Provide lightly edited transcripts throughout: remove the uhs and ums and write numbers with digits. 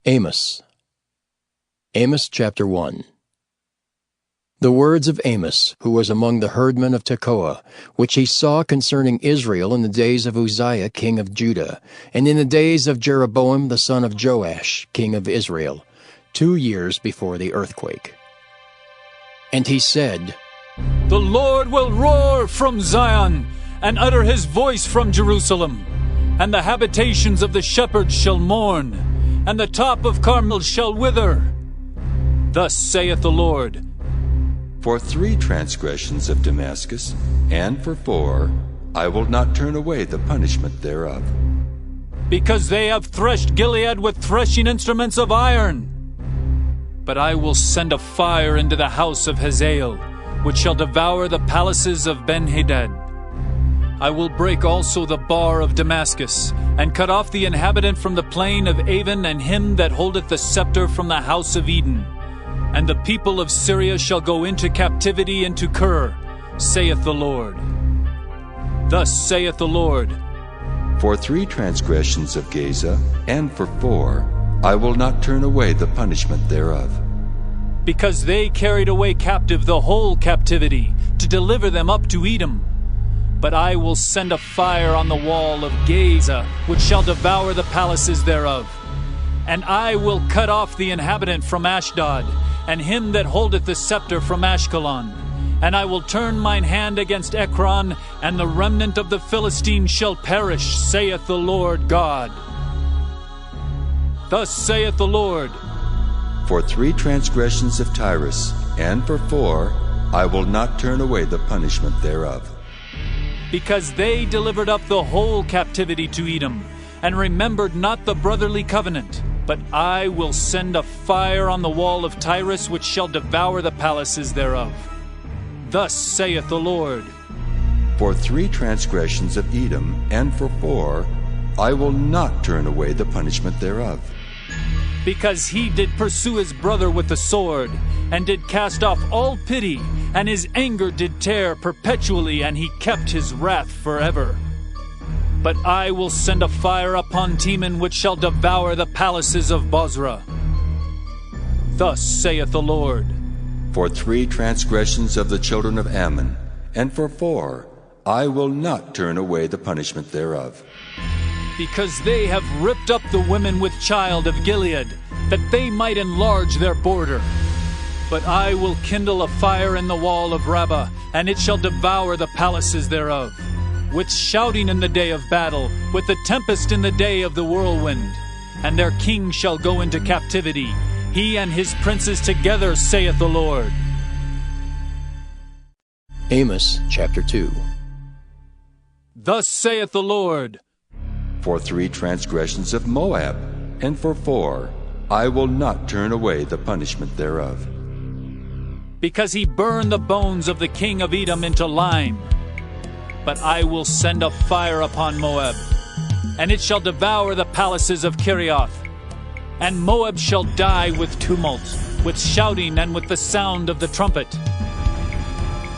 Amos. Amos chapter 1. The words of Amos, who was among the herdmen of Tekoa, which he saw concerning Israel in the days of Uzziah king of Judah, and in the days of Jeroboam the son of Joash king of Israel, 2 years before the earthquake. And he said, The Lord will roar from Zion, and utter his voice from Jerusalem, and the habitations of the shepherds shall mourn, and the top of Carmel shall wither. Thus saith the Lord, For 3 transgressions of Damascus, and for 4, I will not turn away the punishment thereof. Because they have threshed Gilead with threshing instruments of iron. But I will send a fire into the house of Hazael, which shall devour the palaces of Ben-Hadad. I will break also the bar of Damascus, and cut off the inhabitant from the plain of Avon, and him that holdeth the scepter from the house of Eden. And the people of Syria shall go into captivity into Kir, saith the Lord. Thus saith the Lord, For 3 transgressions of Gaza, and for 4, I will not turn away the punishment thereof. Because they carried away captive the whole captivity, to deliver them up to Edom. But I will send a fire on the wall of Gaza, which shall devour the palaces thereof. And I will cut off the inhabitant from Ashdod, and him that holdeth the scepter from Ashkelon. And I will turn mine hand against Ekron, and the remnant of the Philistines shall perish, saith the Lord God. Thus saith the Lord, For 3 transgressions of Tyrus, and for 4, I will not turn away the punishment thereof. Because they delivered up the whole captivity to Edom, and remembered not the brotherly covenant. But I will send a fire on the wall of Tyrus, which shall devour the palaces thereof. Thus saith the Lord, For 3 transgressions of Edom, and for 4, I will not turn away the punishment thereof. Because he did pursue his brother with the sword, and did cast off all pity, and his anger did tear perpetually, and he kept his wrath forever. But I will send a fire upon Teman, which shall devour the palaces of Bozrah. Thus saith the Lord, For 3 transgressions of the children of Ammon, and for 4, I will not turn away the punishment thereof. Because they have ripped up the women with child of Gilead, that they might enlarge their border. But I will kindle a fire in the wall of Rabbah, and it shall devour the palaces thereof. With shouting in the day of battle, with the tempest in the day of the whirlwind. And their king shall go into captivity, he and his princes together, saith the Lord. Amos chapter 2. Thus saith the Lord, For 3 transgressions of Moab, and for 4, I will not turn away the punishment thereof. Because he burned the bones of the king of Edom into lime. But I will send a fire upon Moab, and it shall devour the palaces of Kerioth. And Moab shall die with tumult, with shouting, and with the sound of the trumpet.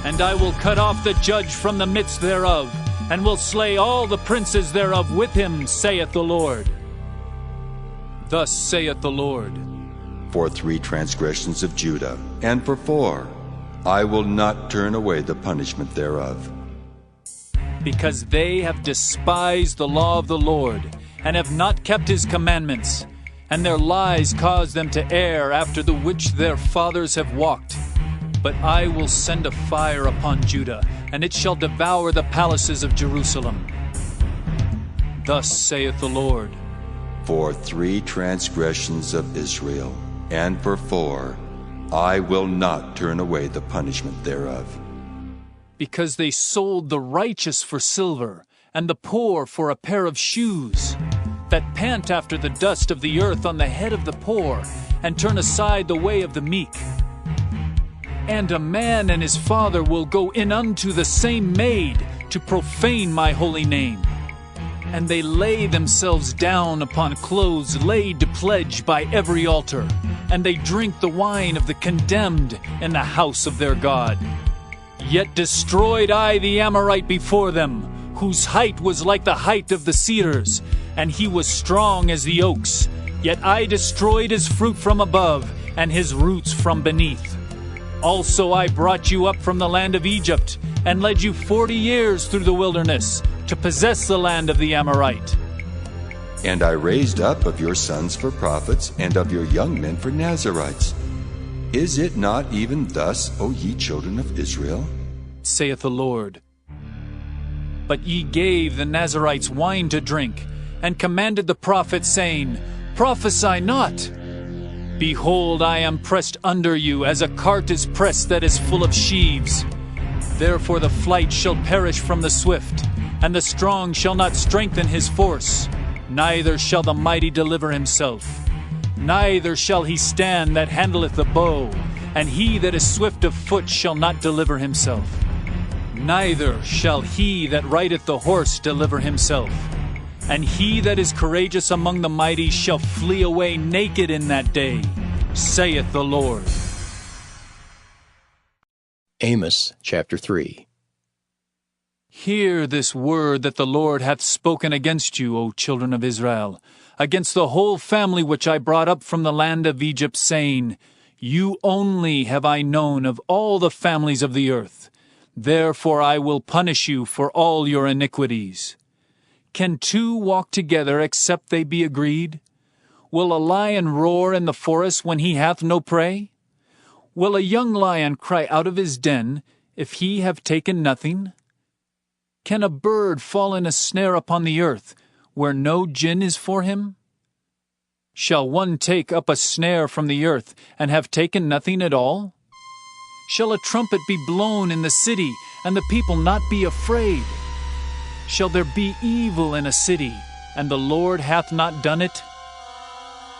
And I will cut off the judge from the midst thereof, and will slay all the princes thereof with him, saith the Lord. Thus saith the Lord, For 3 transgressions of Judah, and for 4, I will not turn away the punishment thereof. Because they have despised the law of the Lord, and have not kept his commandments, and their lies cause them to err after the which their fathers have walked. But I will send a fire upon Judah, and it shall devour the palaces of Jerusalem. Thus saith the Lord, For 3 transgressions of Israel, and for 4, I will not turn away the punishment thereof. Because they sold the righteous for silver, and the poor for a pair of shoes, that pant after the dust of the earth on the head of the poor, and turn aside the way of the meek. And a man and his father will go in unto the same maid, to profane my holy name. And they lay themselves down upon clothes laid to pledge by every altar, and they drink the wine of the condemned in the house of their God. Yet destroyed I the Amorite before them, whose height was like the height of the cedars, and he was strong as the oaks, Yet I destroyed his fruit from above, and his roots from beneath. Also I brought you up from the land of Egypt, and led you 40 years through the wilderness, to possess the land of the Amorite. And I raised up of your sons for prophets, and of your young men for Nazirites. Is it not even thus, O ye children of Israel? Saith the Lord. But ye gave the Nazirites wine to drink, and commanded the prophets, saying, Prophesy not. Behold, I am pressed under you, as a cart is pressed that is full of sheaves. Therefore the flight shall perish from the swift, and the strong shall not strengthen his force. Neither shall the mighty deliver himself. Neither shall he stand that handleth the bow, and he that is swift of foot shall not deliver himself. Neither shall he that rideth the horse deliver himself. And he that is courageous among the mighty shall flee away naked in that day, saith the Lord. Amos chapter 3. Hear this word that the Lord hath spoken against you, O children of Israel, against the whole family which I brought up from the land of Egypt, saying, You only have I known of all the families of the earth. Therefore I will punish you for all your iniquities. Can two walk together except they be agreed? Will a lion roar in the forest when he hath no prey? Will a young lion cry out of his den if he have taken nothing? Can a bird fall in a snare upon the earth, where no gin is for him? Shall one take up a snare from the earth, and have taken nothing at all? Shall a trumpet be blown in the city, and the people not be afraid? Shall there be evil in a city, and the Lord hath not done it?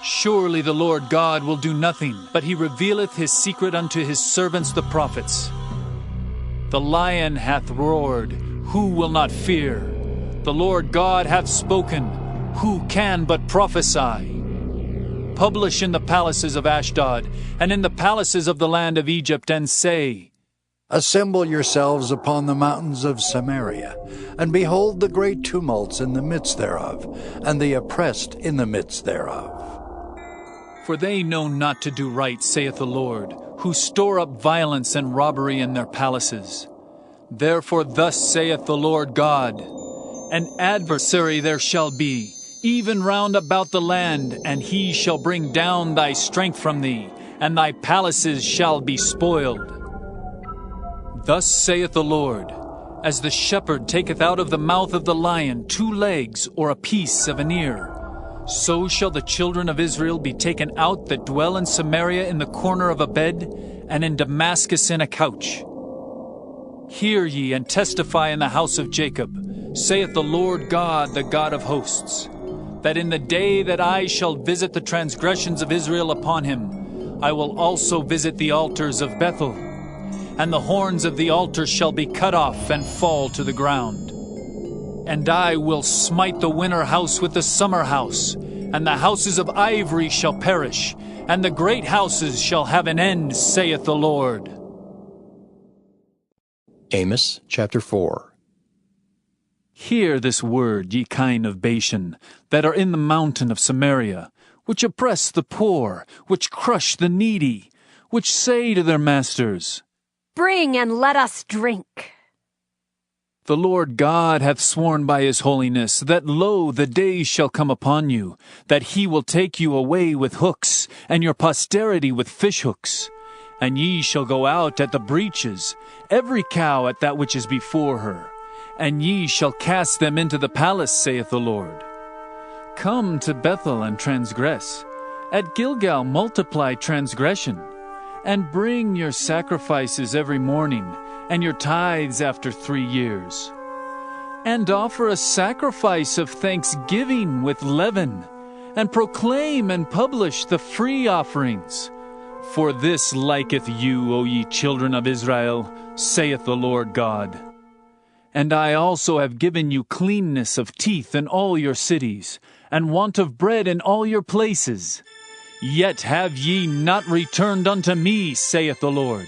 Surely the Lord God will do nothing, but he revealeth his secret unto his servants the prophets. The lion hath roared, who will not fear? The Lord God hath spoken, who can but prophesy? Publish in the palaces of Ashdod, and in the palaces of the land of Egypt, and say, Assemble yourselves upon the mountains of Samaria, and behold the great tumults in the midst thereof, and the oppressed in the midst thereof. For they know not to do right, saith the Lord, who store up violence and robbery in their palaces. Therefore thus saith the Lord God, An adversary there shall be, even round about the land, and he shall bring down thy strength from thee, and thy palaces shall be spoiled. Thus saith the Lord, As the shepherd taketh out of the mouth of the lion 2 legs or a piece of an ear, so shall the children of Israel be taken out that dwell in Samaria in the corner of a bed, and in Damascus in a couch. Hear ye and testify in the house of Jacob, saith the Lord God, the God of hosts, that in the day that I shall visit the transgressions of Israel upon him, I will also visit the altars of Bethel, and the horns of the altar shall be cut off and fall to the ground. And I will smite the winter house with the summer house, and the houses of ivory shall perish, and the great houses shall have an end, saith the Lord. Amos chapter 4. Hear this word, ye kine of Bashan, that are in the mountain of Samaria, which oppress the poor, which crush the needy, which say to their masters, Bring and let us drink. The Lord God hath sworn by his holiness, that lo, the days shall come upon you, that he will take you away with hooks, and your posterity with fishhooks. And ye shall go out at the breaches, every cow at that which is before her. And ye shall cast them into the palace, saith the Lord. Come to Bethel and transgress. At Gilgal multiply transgression. And bring your sacrifices every morning, and your tithes after 3 years. And offer a sacrifice of thanksgiving with leaven, and proclaim and publish the free offerings. For this liketh you, O ye children of Israel, saith the Lord God. And I also have given you cleanness of teeth in all your cities, and want of bread in all your places. Yet have ye not returned unto me, saith the Lord.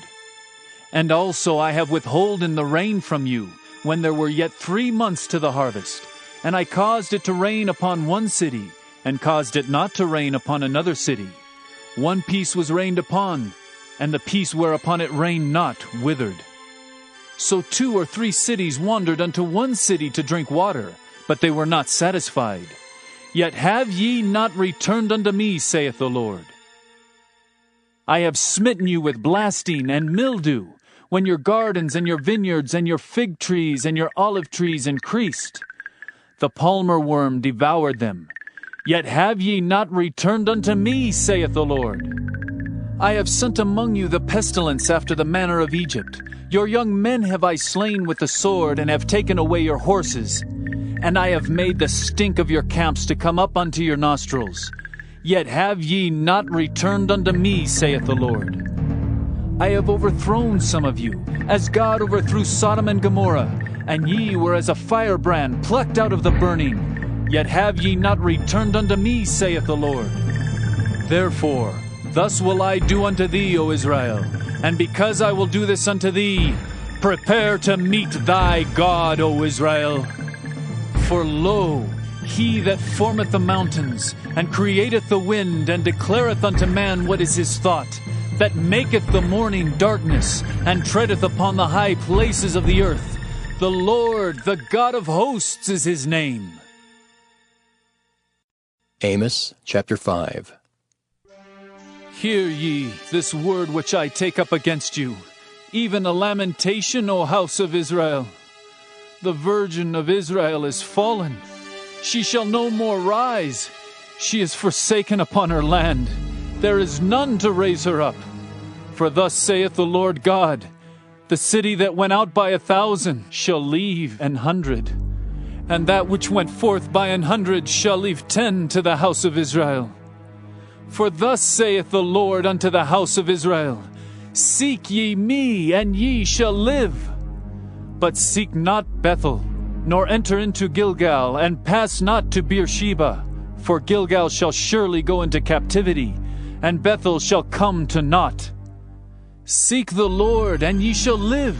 And also I have withholden the rain from you, when there were yet 3 months to the harvest. And I caused it to rain upon one city, and caused it not to rain upon another city. One piece was rained upon, and the piece whereupon it rained not withered. So 2 or 3 cities wandered unto one city to drink water, but they were not satisfied. Yet have ye not returned unto me, saith the Lord. I have smitten you with blasting and mildew, when your gardens and your vineyards and your fig trees and your olive trees increased. The palmer worm devoured them. Yet have ye not returned unto me, saith the Lord. I have sent among you the pestilence after the manner of Egypt. Your young men have I slain with the sword, and have taken away your horses. And I have made the stink of your camps to come up unto your nostrils. Yet have ye not returned unto me, saith the Lord. I have overthrown some of you, as God overthrew Sodom and Gomorrah, and ye were as a firebrand plucked out of the burning. Yet have ye not returned unto me, saith the Lord. Therefore, thus will I do unto thee, O Israel, and because I will do this unto thee, prepare to meet thy God, O Israel. For lo, he that formeth the mountains, and createth the wind, and declareth unto man what is his thought, that maketh the morning darkness, and treadeth upon the high places of the earth. The Lord, the God of hosts, is his name. Amos chapter 5. Hear ye this word which I take up against you, even a lamentation, O house of Israel. The virgin of Israel is fallen. She shall no more rise. She is forsaken upon her land. There is none to raise her up. For thus saith the Lord God, the city that went out by 1,000 shall leave 100, and that which went forth by 100 shall leave 10 to the house of Israel. For thus saith the Lord unto the house of Israel, Seek ye me, and ye shall live. But seek not Bethel, nor enter into Gilgal, and pass not to Beersheba. For Gilgal shall surely go into captivity, and Bethel shall come to naught. Seek the Lord, and ye shall live,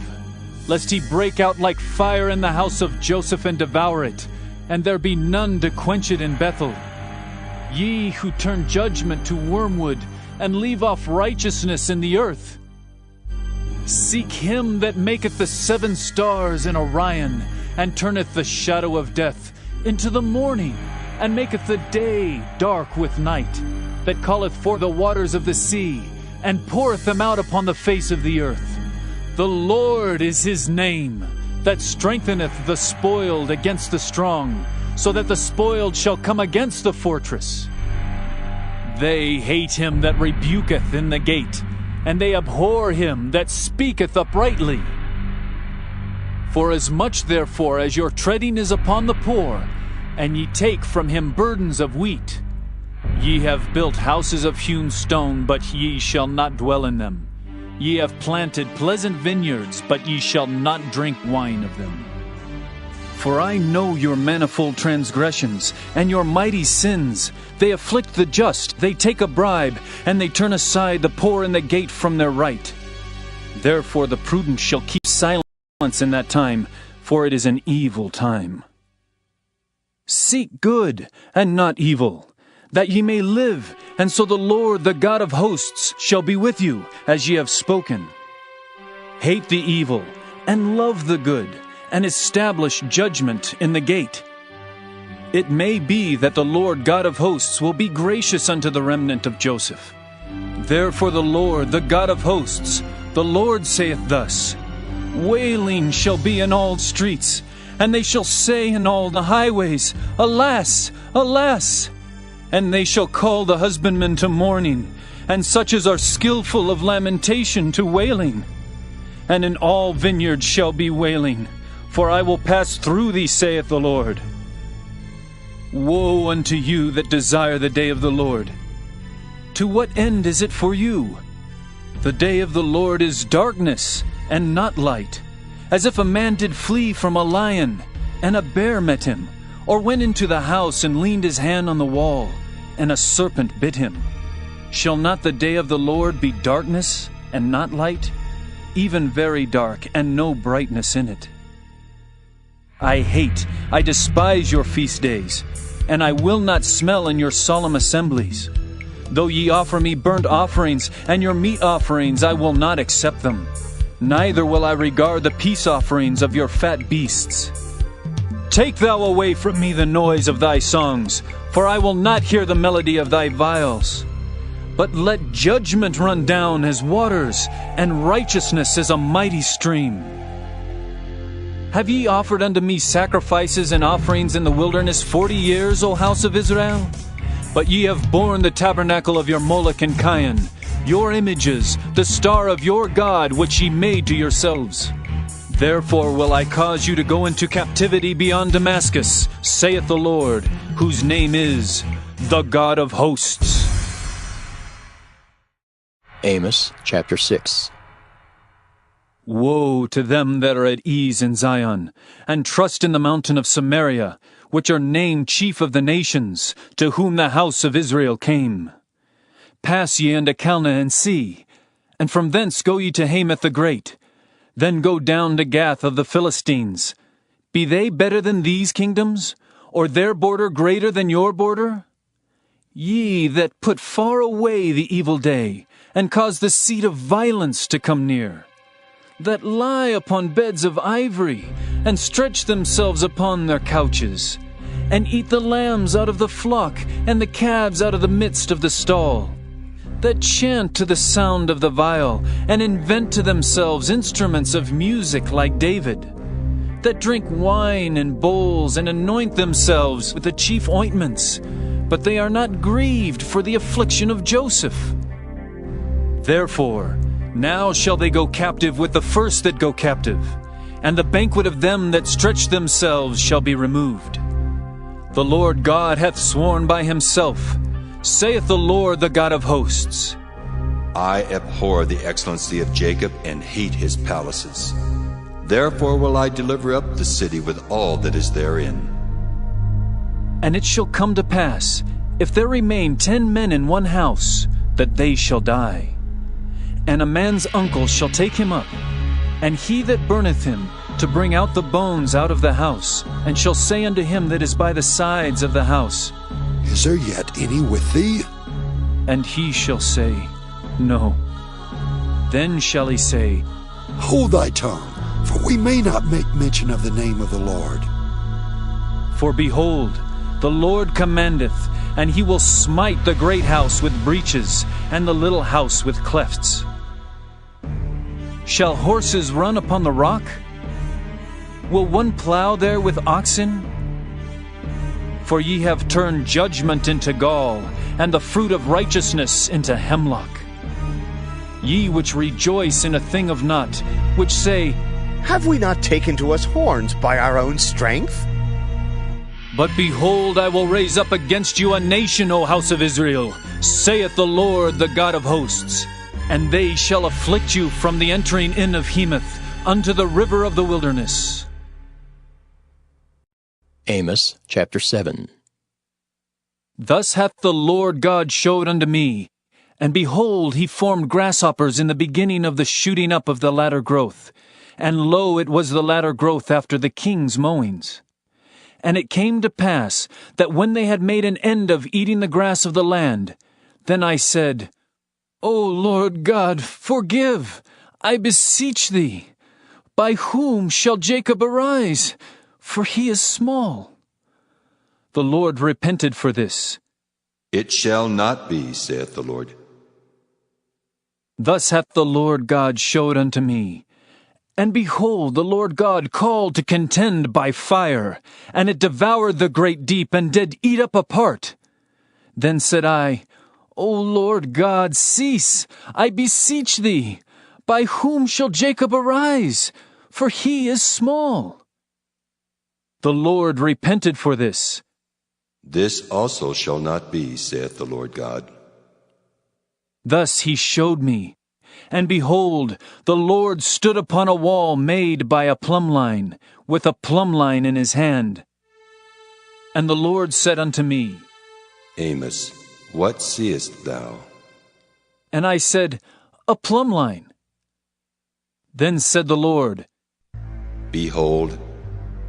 lest he break out like fire in the house of Joseph and devour it, and there be none to quench it in Bethel. Ye who turn judgment to wormwood, and leave off righteousness in the earth. Seek him that maketh the 7 stars in Orion, and turneth the shadow of death into the morning, and maketh the day dark with night, that calleth forth the waters of the sea, and poureth them out upon the face of the earth. The Lord is his name, that strengtheneth the spoiled against the strong, so that the spoiled shall come against the fortress. They hate him that rebuketh in the gate, and they abhor him that speaketh uprightly. Forasmuch therefore as your treading is upon the poor, and ye take from him burdens of wheat, ye have built houses of hewn stone, but ye shall not dwell in them. Ye have planted pleasant vineyards, but ye shall not drink wine of them. For I know your manifold transgressions, and your mighty sins. They afflict the just, they take a bribe, and they turn aside the poor in the gate from their right. Therefore the prudent shall keep silence in that time, for it is an evil time. Seek good, and not evil, that ye may live, and so the Lord, the God of hosts, shall be with you, as ye have spoken. Hate the evil, and love the good, and establish judgment in the gate. It may be that the Lord God of hosts will be gracious unto the remnant of Joseph. Therefore the Lord, the God of hosts, the Lord saith thus, Wailing shall be in all streets, and they shall say in all the highways, Alas, alas! And they shall call the husbandmen to mourning, and such as are skillful of lamentation to wailing. And in all vineyards shall be wailing, for I will pass through thee, saith the Lord. Woe unto you that desire the day of the Lord! To what end is it for you? The day of the Lord is darkness, and not light, as if a man did flee from a lion, and a bear met him, or went into the house and leaned his hand on the wall, and a serpent bit him. Shall not the day of the Lord be darkness, and not light, even very dark, and no brightness in it? I despise your feast days. and I will not smell in your solemn assemblies. Though ye offer me burnt offerings and your meat offerings, I will not accept them. Neither will I regard the peace offerings of your fat beasts. Take thou away from me the noise of thy songs, for I will not hear the melody of thy viols. But let judgment run down as waters, and righteousness as a mighty stream. Have ye offered unto me sacrifices and offerings in the wilderness 40 years, O house of Israel? But ye have borne the tabernacle of your Moloch and Cain, your images, the star of your God, which ye made to yourselves. Therefore will I cause you to go into captivity beyond Damascus, saith the Lord, whose name is the God of hosts. Amos chapter 6. Woe to them that are at ease in Zion, and trust in the mountain of Samaria, which are named chief of the nations, to whom the house of Israel came. Pass ye unto Calneh and see, and from thence go ye to Hamath the Great. Then go down to Gath of the Philistines. Be they better than these kingdoms, or their border greater than your border? Ye that put far away the evil day, and cause the seat of violence to come near, that lie upon beds of ivory, and stretch themselves upon their couches, and eat the lambs out of the flock, and the calves out of the midst of the stall, that chant to the sound of the viol, and invent to themselves instruments of music like David, that drink wine in bowls, and anoint themselves with the chief ointments, but they are not grieved for the affliction of Joseph. Therefore, now shall they go captive with the first that go captive, and the banquet of them that stretch themselves shall be removed. The Lord God hath sworn by himself, saith the Lord, the God of hosts. I abhor the excellency of Jacob and hate his palaces. Therefore will I deliver up the city with all that is therein. And it shall come to pass, if there remain 10 men in one house, that they shall die. And a man's uncle shall take him up, and he that burneth him, to bring out the bones out of the house, and shall say unto him that is by the sides of the house, Is there yet any with thee? And he shall say, No. Then shall he say, Hold thy tongue, for we may not make mention of the name of the Lord. For behold, the Lord commandeth, and he will smite the great house with breaches, and the little house with clefts. Shall horses run upon the rock? Will one plow there with oxen? For ye have turned judgment into gall, and the fruit of righteousness into hemlock. Ye which rejoice in a thing of naught, which say, Have we not taken to us horns by our own strength? But behold, I will raise up against you a nation, O house of Israel, saith the Lord, the God of hosts. And they shall afflict you from the entering in of Hemath unto the river of the wilderness. Amos chapter 7. Thus hath the Lord God showed unto me, and behold, he formed grasshoppers in the beginning of the shooting up of the latter growth, and lo, it was the latter growth after the king's mowings. And it came to pass that when they had made an end of eating the grass of the land, then I said, O Lord God, forgive, I beseech thee. By whom shall Jacob arise? For he is small. The Lord repented for this. It shall not be, saith the Lord. Thus hath the Lord God showed unto me. And behold, the Lord God called to contend by fire, and it devoured the great deep, and did eat up a part. Then said I, O Lord God, cease, I beseech thee. By whom shall Jacob arise? For he is small. The Lord repented for this. This also shall not be, saith the Lord God. Thus he showed me. And behold, the Lord stood upon a wall made by a plumb line, with a plumb line in his hand. And the Lord said unto me, Amos, what seest thou? And I said, A plumb line. Then said the Lord, Behold,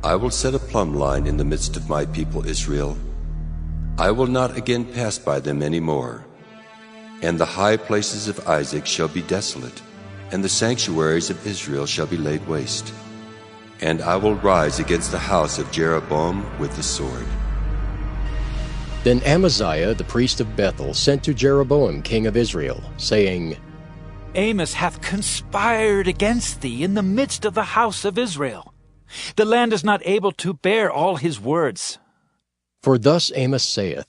I will set a plumb line in the midst of my people Israel, I will not again pass by them any more. And the high places of Isaac shall be desolate, and the sanctuaries of Israel shall be laid waste. And I will rise against the house of Jeroboam with the sword. Then Amaziah the priest of Bethel sent to Jeroboam king of Israel, saying, Amos hath conspired against thee in the midst of the house of Israel. The land is not able to bear all his words. For thus Amos saith,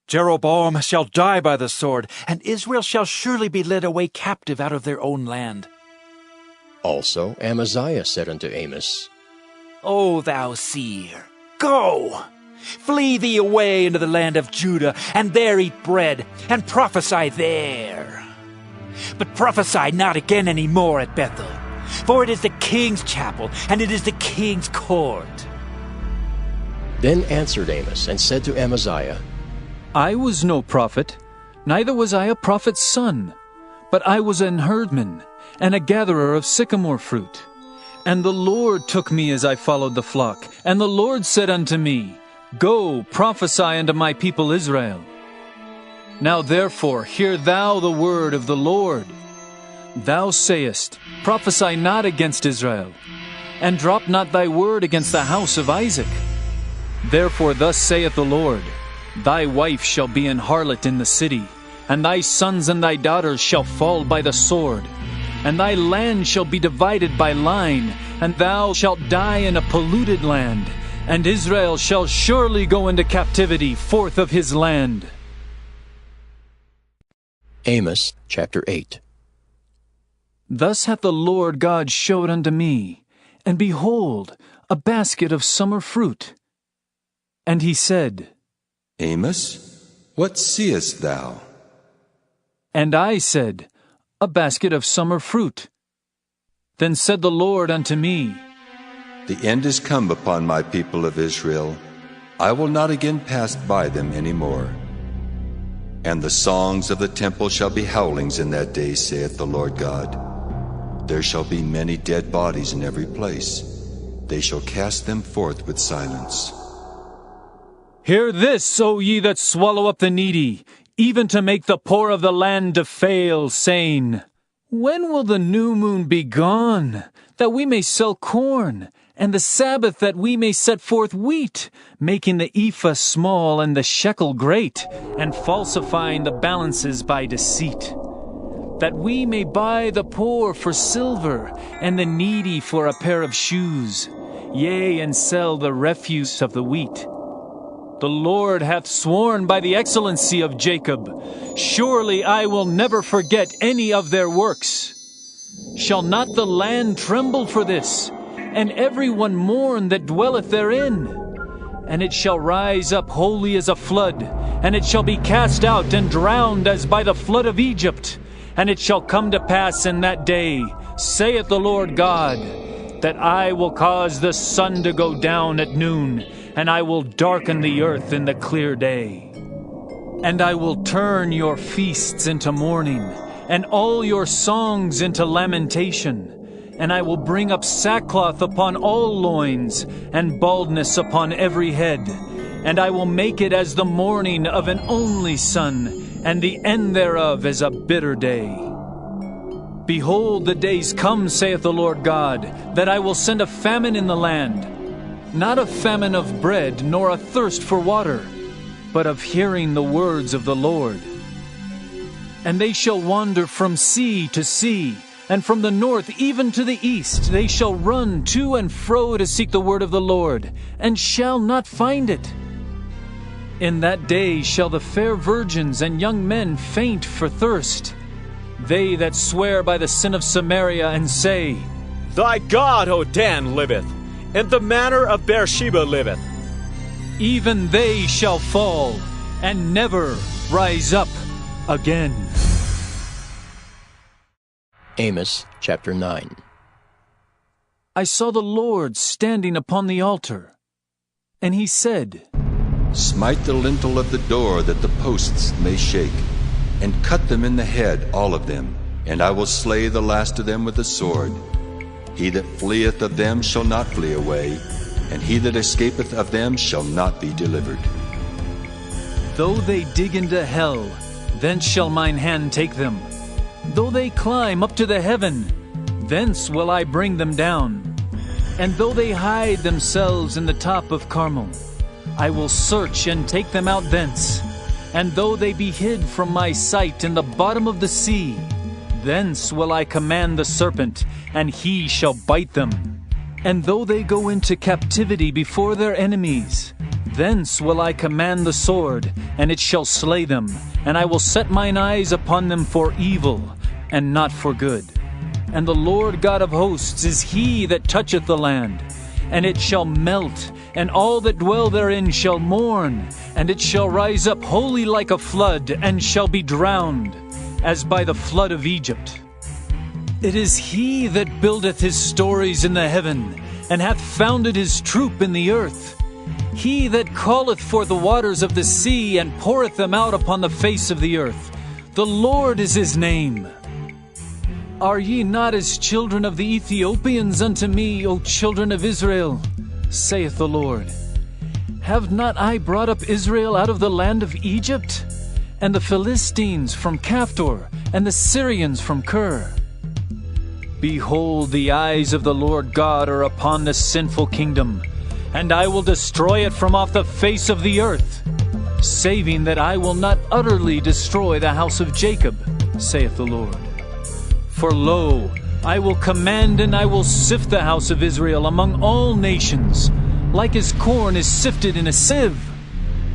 Jeroboam shall die by the sword, and Israel shall surely be led away captive out of their own land. Also Amaziah said unto Amos, O thou seer, go! Flee thee away into the land of Judah, and there eat bread, and prophesy there. But prophesy not again any more at Bethel, for it is the king's chapel, and it is the king's court. Then answered Amos, and said to Amaziah, I was no prophet, neither was I a prophet's son, but I was an herdman, and a gatherer of sycamore fruit. And the Lord took me as I followed the flock, and the Lord said unto me, Go, prophesy unto my people Israel. Now therefore hear thou the word of the Lord. Thou sayest, Prophesy not against Israel, and drop not thy word against the house of Isaac. Therefore thus saith the Lord, Thy wife shall be an harlot in the city, and thy sons and thy daughters shall fall by the sword, and thy land shall be divided by line, and thou shalt die in a polluted land, and Israel shall surely go into captivity forth of his land. Amos chapter 8. Thus hath the Lord God showed unto me, and behold, a basket of summer fruit. And he said, Amos, what seest thou? And I said, A basket of summer fruit. Then said the Lord unto me, The end is come upon my people of Israel. I will not again pass by them any more. And the songs of the temple shall be howlings in that day, saith the Lord God. There shall be many dead bodies in every place. They shall cast them forth with silence. Hear this, O ye that swallow up the needy, even to make the poor of the land to fail, saying, When will the new moon be gone, that we may sell corn, and the Sabbath that we may set forth wheat, making the ephah small and the shekel great, and falsifying the balances by deceit? That we may buy the poor for silver, and the needy for a pair of shoes, yea, and sell the refuse of the wheat. The Lord hath sworn by the excellency of Jacob, Surely I will never forget any of their works. Shall not the land tremble for this, and every one mourn that dwelleth therein? And it shall rise up wholly as a flood, and it shall be cast out and drowned as by the flood of Egypt. And it shall come to pass in that day, saith the Lord God, that I will cause the sun to go down at noon, and I will darken the earth in the clear day. And I will turn your feasts into mourning, and all your songs into lamentation. And I will bring up sackcloth upon all loins, and baldness upon every head. And I will make it as the mourning of an only son, and the end thereof as a bitter day. Behold, the days come, saith the Lord God, that I will send a famine in the land, not a famine of bread, nor a thirst for water, but of hearing the words of the Lord. And they shall wander from sea to sea, and from the north even to the east. They shall run to and fro to seek the word of the Lord, and shall not find it. In that day shall the fair virgins and young men faint for thirst, they that swear by the sin of Samaria, and say, Thy God, O Dan, liveth, and the manor of Beersheba liveth. Even they shall fall, and never rise up again. Amos chapter 9. I saw the Lord standing upon the altar, and he said, Smite the lintel of the door, that the posts may shake, and cut them in the head, all of them, and I will slay the last of them with the sword. He that fleeth of them shall not flee away, and he that escapeth of them shall not be delivered. Though they dig into hell, thence shall mine hand take them. Though they climb up to the heaven, thence will I bring them down. And though they hide themselves in the top of Carmel, I will search and take them out thence. And though they be hid from my sight in the bottom of the sea, thence will I command the serpent, and he shall bite them. And though they go into captivity before their enemies, thence will I command the sword, and it shall slay them. And I will set mine eyes upon them for evil, and not for good. And the Lord God of hosts is he that toucheth the land, and it shall melt, and all that dwell therein shall mourn, and it shall rise up wholly like a flood, and shall be drowned, as by the flood of Egypt. It is he that buildeth his stories in the heaven, and hath founded his troop in the earth. He that calleth forth the waters of the sea, and poureth them out upon the face of the earth. The Lord is his name. Are ye not as children of the Ethiopians unto me, O children of Israel? Saith the Lord. Have not I brought up Israel out of the land of Egypt, and the Philistines from Caphtor, and the Syrians from Kir? Behold, the eyes of the Lord God are upon the sinful kingdom, and I will destroy it from off the face of the earth, saving that I will not utterly destroy the house of Jacob, saith the Lord. For lo, I will command and I will sift the house of Israel among all nations, like as corn is sifted in a sieve.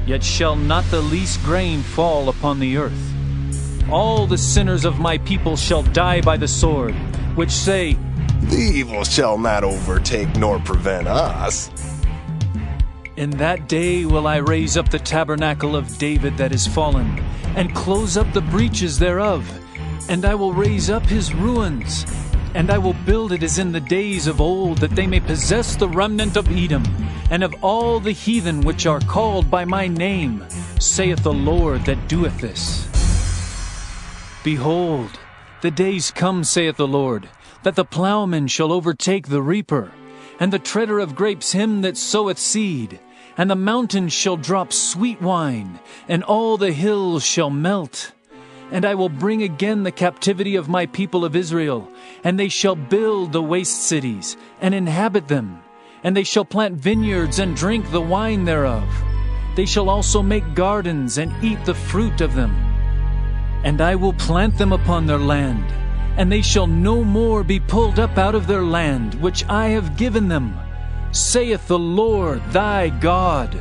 Yet shall not the least grain fall upon the earth. All the sinners of my people shall die by the sword, which say, The evil shall not overtake nor prevent us. In that day will I raise up the tabernacle of David that is fallen, and close up the breaches thereof. And I will raise up his ruins, and I will build it as in the days of old, that they may possess the remnant of Edom, and of all the heathen which are called by my name, saith the Lord that doeth this. Behold, the days come, saith the Lord, that the plowman shall overtake the reaper, and the treader of grapes him that soweth seed, and the mountains shall drop sweet wine, and all the hills shall melt. And I will bring again the captivity of my people of Israel, and they shall build the waste cities, and inhabit them. And they shall plant vineyards, and drink the wine thereof. They shall also make gardens, and eat the fruit of them. And I will plant them upon their land, and they shall no more be pulled up out of their land, which I have given them, saith the Lord thy God.